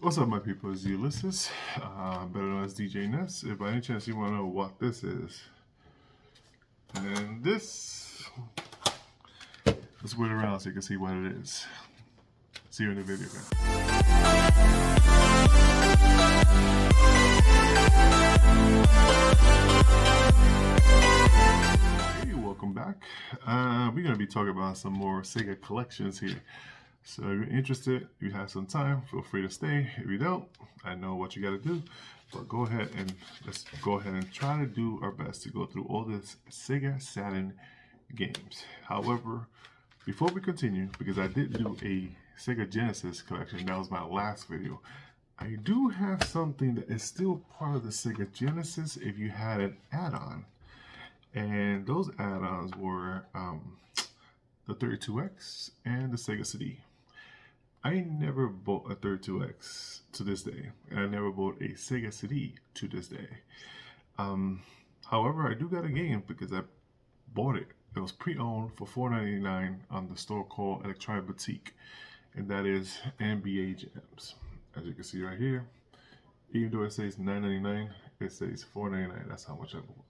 What's up, my people? It's Ulysses, better known as DJ Ness. If by any chance you want to know what this is, and this, let's wait around so you can see what it is. See you in the video, guys. Hey, welcome back. We're going to be talking about some more Sega collections here. So if you're interested, if you have some time, feel free to stay. If you don't, I know what you got to do. But go ahead and let's go ahead and try to do our best to go through all this Sega Saturn games. However, before we continue, because I did do a Sega Genesis collection, that was my last video. I do have something that is still part of the Sega Genesis if you had an add-on. And those add-ons were the 32X and the Sega CD. I never bought a 32X to this day, and I never bought a Sega CD to this day. However, I do got a game because I bought it. It was pre-owned for $4.99 on the store called Electronic Boutique, and that is NBA Jams. As you can see right here, even though it says $9.99, it says $4.99. That's how much I bought.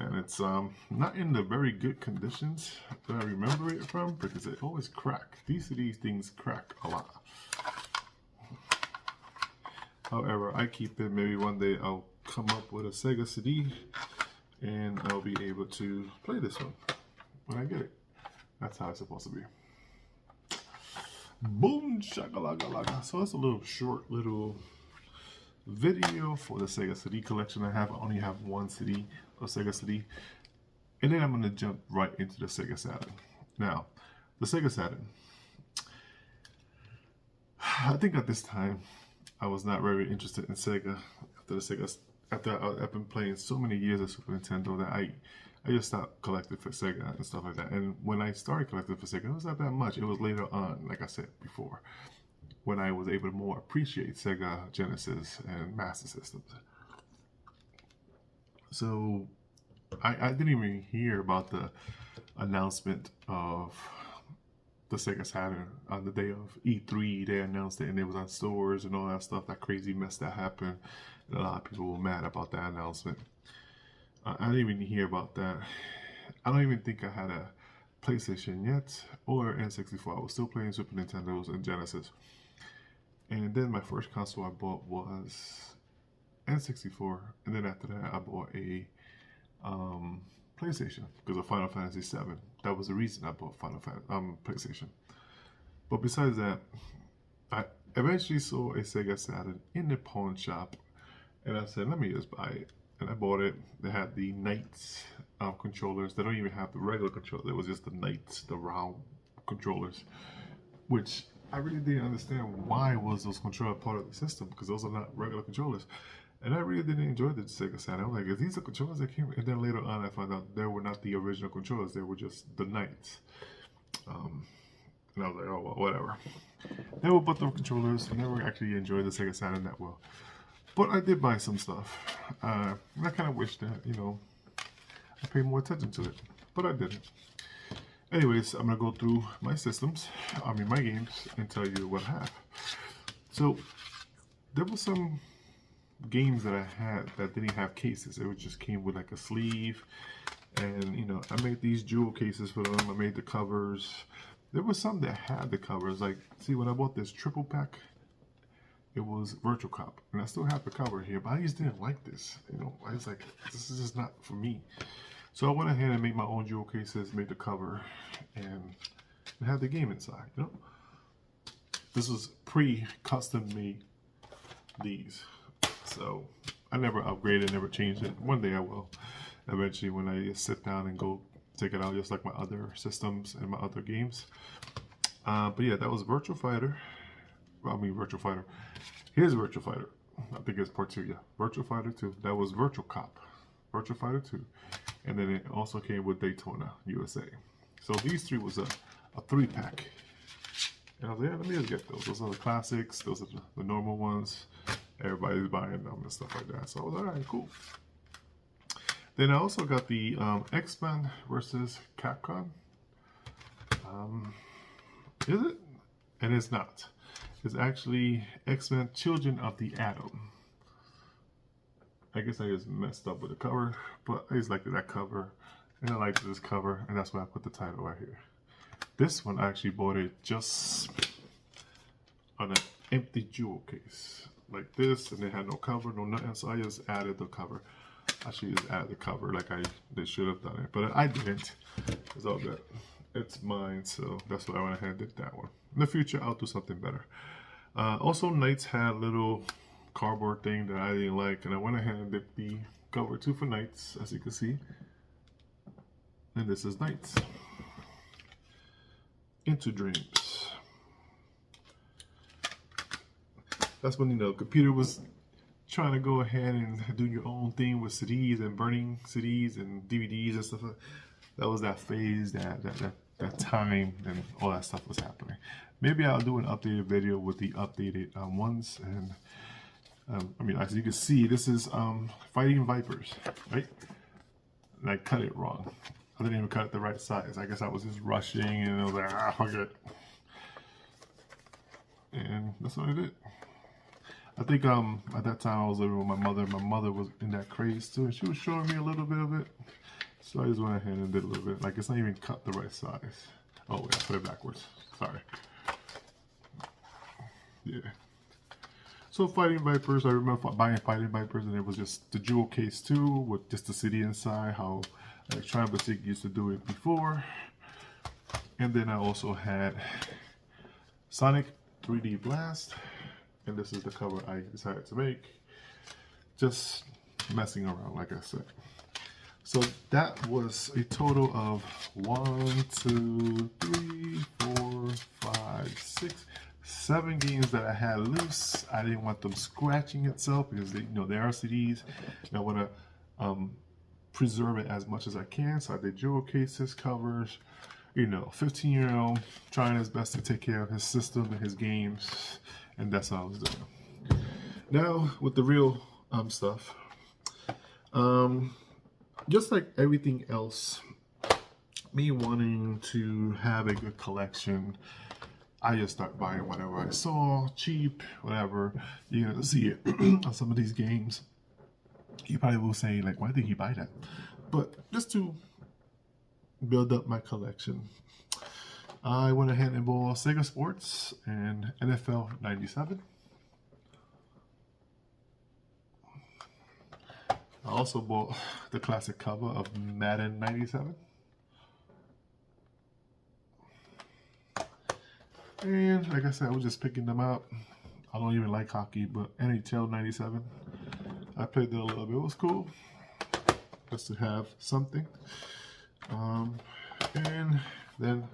And it's not in the very good conditions that I remember it from, because it always crack. These things crack a lot. However, I keep it. Maybe one day I'll come up with a Sega CD and I'll be able to play this one when I get it. That's how it's supposed to be. Boom shakalaka. So it's a little short little video for the Sega CD collection. I only have one CD of Sega CD, and then I'm going to jump right into the Sega Saturn. Now, the Sega Saturn, I think at this time I was not very interested in Sega. After I've been playing so many years of Super Nintendo that I just stopped collecting for Sega and stuff like that. And when I started collecting for Sega, it was not that much. It was later on, like I said before, when I was able to more appreciate Sega Genesis and Master Systems. So I didn't even hear about the announcement of the Sega Saturn on the day of E3. They announced it and it was on stores and all that stuff, that crazy mess that happened. And a lot of people were mad about that announcement. I didn't even hear about that. I don't even think I had a PlayStation yet or N64. I was still playing Super Nintendos and Genesis. And then my first console I bought was N64, and then after that I bought a PlayStation because of Final Fantasy VII. That was the reason I bought PlayStation. But besides that, I eventually saw a Sega Saturn in the pawn shop, and I said, let me just buy it. And I bought it. They had the Knights controllers. They don't even have the regular controller. It was just the Knights, the round controllers, which I really didn't understand why was those controllers part of the system, because those are not regular controllers. And I really didn't enjoy the Sega Saturn. I'm like, is these the controllers that came? And then later on I found out they were not the original controllers. They were just the Knights. And I was like, oh, well, whatever. They were both the controllers. I never actually enjoyed the Sega Saturn that well. But I did buy some stuff. And I kind of wish that, I paid more attention to it. But I didn't. Anyways, I'm going to go through my my games, and tell you what I have. So, there were some games that I had that didn't have cases. It just came with like a sleeve. And, I made these jewel cases for them. I made the covers. There was some that had the covers. Like, see, when I bought this triple pack, it was Virtual Cop. And I still have the cover here, but I just didn't like this. I was like, this is just not for me. So I went ahead and made my own jewel cases, made the cover, and it had the game inside, This was pre-custom made these. So I never upgraded, never changed it. One day I will, eventually, when I sit down and go take it out, just like my other systems and my other games. But yeah, that was Virtual Fighter. Virtual Fighter. Here's Virtual Fighter. I think it's part 2, yeah. Virtual Fighter 2. That was Virtual Cop. Virtual Fighter 2. And then it also came with Daytona, USA. So these three was a 3-pack. And I was like, yeah, let me just get those. Those are the classics. Those are the normal ones. Everybody's buying them and stuff like that. So I was like, all right, cool. Then I also got the X-Men versus Capcom. Is it? And it's not. is actually X-Men Children of the Atom. I guess I just messed up with the cover, but I just liked that cover, and I liked this cover, and that's why I put the title right here. This one I actually bought it just on an empty jewel case, like this, and it had no cover, no nothing, so I just added the cover. I should just add the cover like they should have done it, but I didn't. It's all good. It's mine, so that's why I went ahead and did that one. In the future, I'll do something better. Also, Knights had a little cardboard thing that I didn't like, and I went ahead and did the cover too for Knights, as you can see. And this is Knights. Into Dreams. That's when, you know, computer was trying to go ahead and do your own thing with CDs and burning CDs and DVDs and stuff. That was that phase, that time, and all that stuff was happening. Maybe I'll do an updated video with the updated ones. And I mean, as you can see, this is Fighting Vipers, right? And I cut it wrong. I didn't even cut it the right size. I guess I was just rushing, and I was like, fuck it. And that's what I did. I think at that time I was living with my mother. My mother was in that craze too, and she was showing me a little bit of it. So I just went ahead and did a little bit. Like, it's not even cut the right size. Oh wait, I put it backwards. Sorry. Yeah. So Fighting Vipers, I remember buying Fighting Vipers, and it was just the jewel case too, with just the CD inside, how Electronic used to do it before. And then I also had Sonic 3D Blast, and this is the cover I decided to make. Just messing around, like I said. So that was a total of 1, 2, 3, 4, 5, 6, 7 games that I had loose. I didn't want them scratching itself because they, you know, they are CDs, and I want to preserve it as much as I can. So I did jewel cases, covers. You know, 15-year-old trying his best to take care of his system and his games, and that's what I was doing. Now with the real stuff, just like everything else, me wanting to have a good collection, I just start buying whatever I saw, cheap, whatever. You're gonna see it on some of these games. You probably will say, like, why did he buy that? But just to build up my collection, I went ahead and bought Sega Sports and NFL 97. I also bought the classic cover of Madden 97. And like I said, I was just picking them out. I don't even like hockey, but NHL 97, I played that a little bit. It was cool just to have something. And then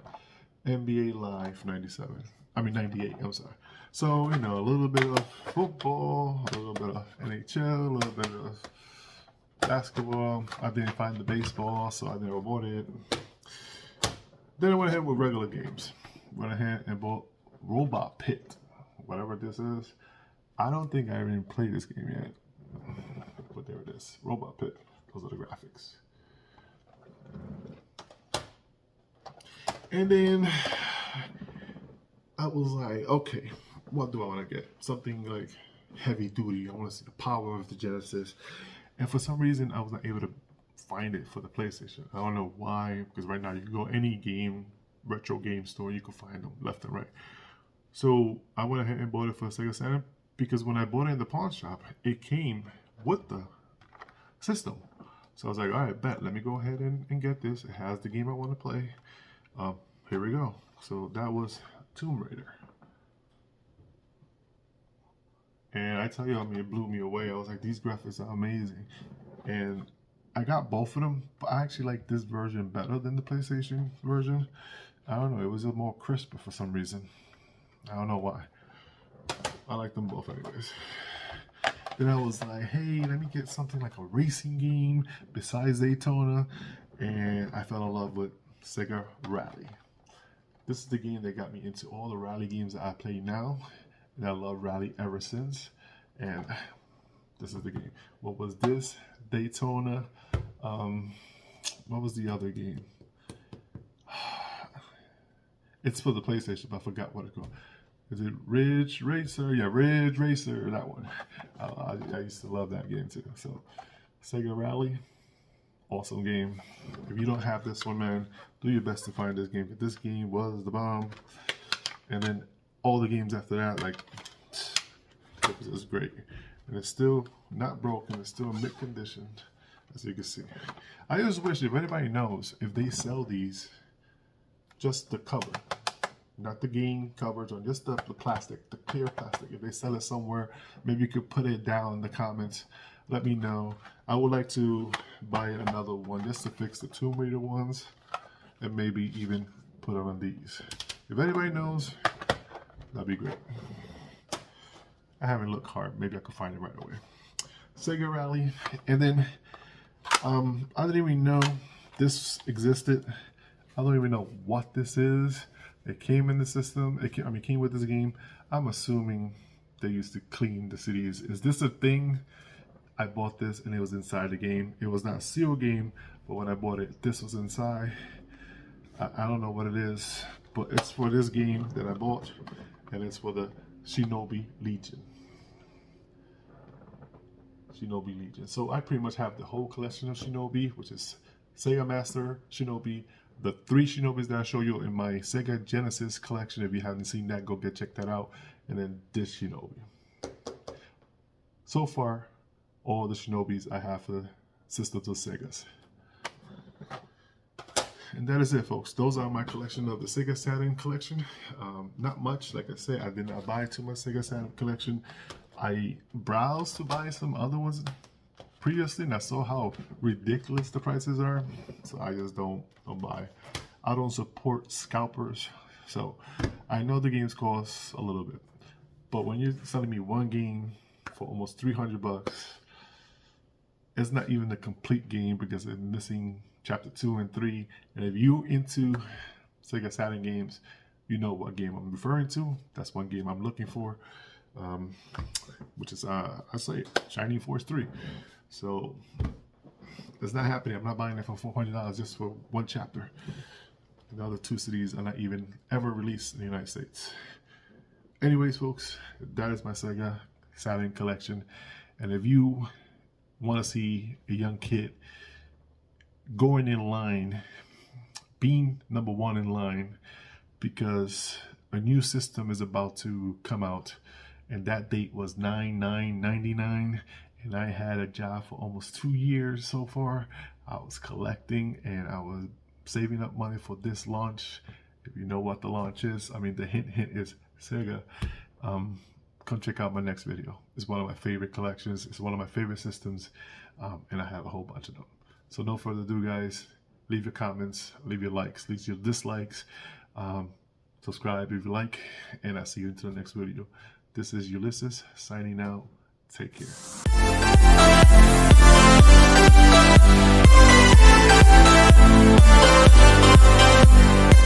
NBA Live 97. I mean 98, I'm sorry. So, you know, a little bit of football, a little bit of NHL, a little bit of basketball. I didn't find the baseball, so I never bought it. Then I went ahead with regular games. Went ahead and bought Robot Pit, whatever this is. I don't think I even played this game yet. But there it is, Robot Pit. Those are the graphics. And then I was like, okay, what do I want to get? Something like heavy duty. I want to see the power of the Genesis. And for some reason, I was not able to find it for the PlayStation. I don't know why, because right now you can go any game, retro game store, you can find them left and right. So I went ahead and bought it for Sega Saturn, because when I bought it in the pawn shop, it came with the system. So I was like, all right, bet, let me go ahead and get this. It has the game I want to play. Here we go. So that was Tomb Raider. And I tell you, I mean, it blew me away. I was like, these graphics are amazing. And I got both of them, but I actually like this version better than the PlayStation version. I don't know, it was a more crisper for some reason. I don't know why. I like them both anyways. Then I was like, hey, let me get something like a racing game besides Daytona. And I fell in love with Sega Rally. This is the game that got me into all the rally games that I play now. And I love Rally ever since. And this is the game. What was this? Daytona. What was the other game? It's for the PlayStation, but I forgot what it's called. Is it Ridge Racer? Yeah, Ridge Racer, that one. I used to love that game too. So Sega Rally, awesome game. If you don't have this one, man, do your best to find this game. But this game was the bomb. And then all the games after that, like, it was great. And it's still not broken. It's still in mint condition, as you can see. I just wish, if anybody knows, if they sell these, just the cover, not the game covers, or just the plastic, the clear plastic. If they sell it somewhere, maybe you could put it down in the comments. Let me know. I would like to buy another one just to fix the Tomb Raider ones, and maybe even put them on these. If anybody knows, that'd be great. I haven't looked hard. Maybe I could find it right away. Sega Rally, and then I didn't even know this existed. I don't even know what this is. It came in the system. It came with this game. I'm assuming they used to clean the CDs. Is this a thing? I bought this and it was inside the game. It was not a sealed game, but when I bought it, this was inside. I don't know what it is, but it's for this game that I bought, and it's for the Shinobi Legion. Shinobi Legion. So I pretty much have the whole collection of Shinobi, which is Sega Master Shinobi, the 3 Shinobis that I show you in my Sega Genesis collection. If you haven't seen that, go check that out. And then this Shinobi. So far, all the Shinobis I have for systems of Segas. And that is it, folks. Those are my collection of the Sega Saturn collection. Not much, like I said, I did not buy too much Sega Saturn collection. I browsed to buy some other ones previously, and I saw how ridiculous the prices are, so I just don't buy. I don't support scalpers, so I know the games cost a little bit, but when you're selling me one game for almost 300 bucks, it's not even a complete game because it's missing chapter 2 and 3. And if you into Sega Saturn games, you know what game I'm referring to. That's one game I'm looking for, which is I say Shining Force 3. So it's not happening. I'm not buying it for $400 just for one chapter. And the other 2 CDs are not even ever released in the United States. Anyways, folks, that is my Sega Saturn collection. And if you want to see a young kid going in line, being number 1 in line, because a new system is about to come out, and that date was 9/9/99, and I had a job for almost 2 years so far. I was collecting and I was saving up money for this launch. If you know what the launch is, I mean, the hint is Sega. Come check out my next video. It's one of my favorite collections. It's one of my favorite systems, and I have a whole bunch of them. So no further ado, guys. Leave your comments, leave your likes, leave your dislikes, subscribe if you like, and I'll see you until the next video. This is Ulysses signing out. Take care.